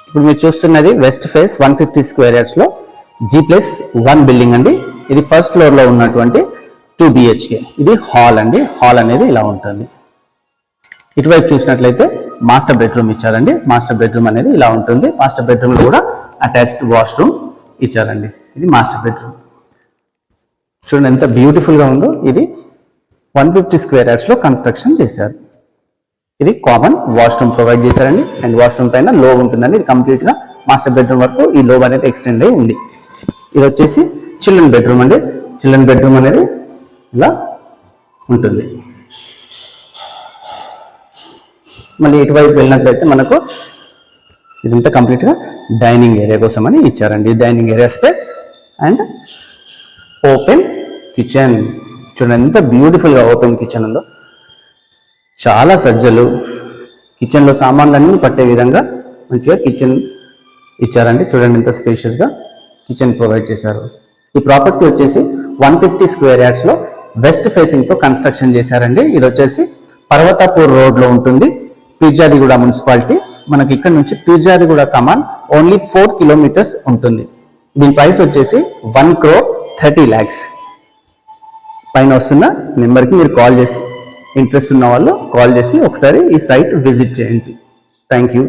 ఇప్పుడు మీరు చూస్తున్నది వెస్ట్ ఫేస్ 150 స్క్వేర్ యార్డ్స్ లో G+1 బిల్డింగ్ అండి. ఇది ఫస్ట్ ఫ్లోర్ లో ఉన్నటువంటి 2 BHK. ఇది హాల్ అండి. హాల్ అనేది ఇలా ఉంటుంది. ఇటువైపు చూసినట్లయితే మాస్టర్ బెడ్రూమ్ ఇచ్చారండి. మాస్టర్ బెడ్రూమ్ అనేది ఇలా ఉంటుంది. మాస్టర్ బెడ్రూమ్ లో కూడా అటాచ్డ్ వాష్రూమ్ ఇచ్చారండి. ఇది మాస్టర్ బెడ్రూమ్. చూడండి ఎంత బ్యూటిఫుల్ గా ఉందో. ఇది 150 స్క్వేర్ యార్డ్స్ లో కన్స్ట్రక్షన్ చేశారు. ఇది కామన్ వాష్రూమ్ ప్రొవైడ్ చేశారండి. అండ్ వాష్రూమ్ పైన లోబ్ ఉంటుందండి. ఇది కంప్లీట్ గా మాస్టర్ బెడ్రూమ్ వరకు ఈ లోబ్ అనేది ఎక్స్టెండ్ అయి ఉంది. ఇది వచ్చేసి చిల్డ్రన్ బెడ్రూమ్ అండి. చిల్డ్రన్ బెడ్రూమ్ అనేది ఇలా ఉంటుంది. మళ్ళీ ఇటువైపు వెళ్ళినట్లయితే మనకు ఇదంతా కంప్లీట్ గా డైనింగ్ ఏరియా కోసం అని ఇచ్చారండి. Dining area space and open kitchen. చూడండి ఎంత బ్యూటిఫుల్ గా ఓపెన్ కిచెన్ ఉందో. చాలా సజ్జలు, కిచెన్ లో సామాన్లన్నీ పట్టే విధంగా మంచిగా కిచెన్ ఇచ్చారండి. చూడండి ఎంత స్పేషియస్ గా కిచెన్ ప్రొవైడ్ చేశారు. ఈ ప్రాపర్టీ వచ్చేసి 150 స్క్వేర్ యార్డ్స్ లో వెస్ట్ ఫేసింగ్ తో కన్స్ట్రక్షన్ చేశారండి. ఇది వచ్చేసి పర్వతాపూర్ రోడ్ లో ఉంటుంది. పీర్జాదిగూడ మున్సిపాలిటీ. మనకి ఇక్కడ నుంచి పీర్జాదిగూడ కమాన్ ఓన్లీ 4 కిలోమీటర్స్ ఉంటుంది. దీని ప్రైస్ వచ్చేసి 1,30,00,000. పైన వస్తున్న నెంబర్కి మీరు కాల్ చేసి, ఇంట్రెస్ట్ ఉన్న వాళ్ళు కాల్ చేసి ఒకసారి ఈ సైట్ విజిట్ చేయండి. Thank you.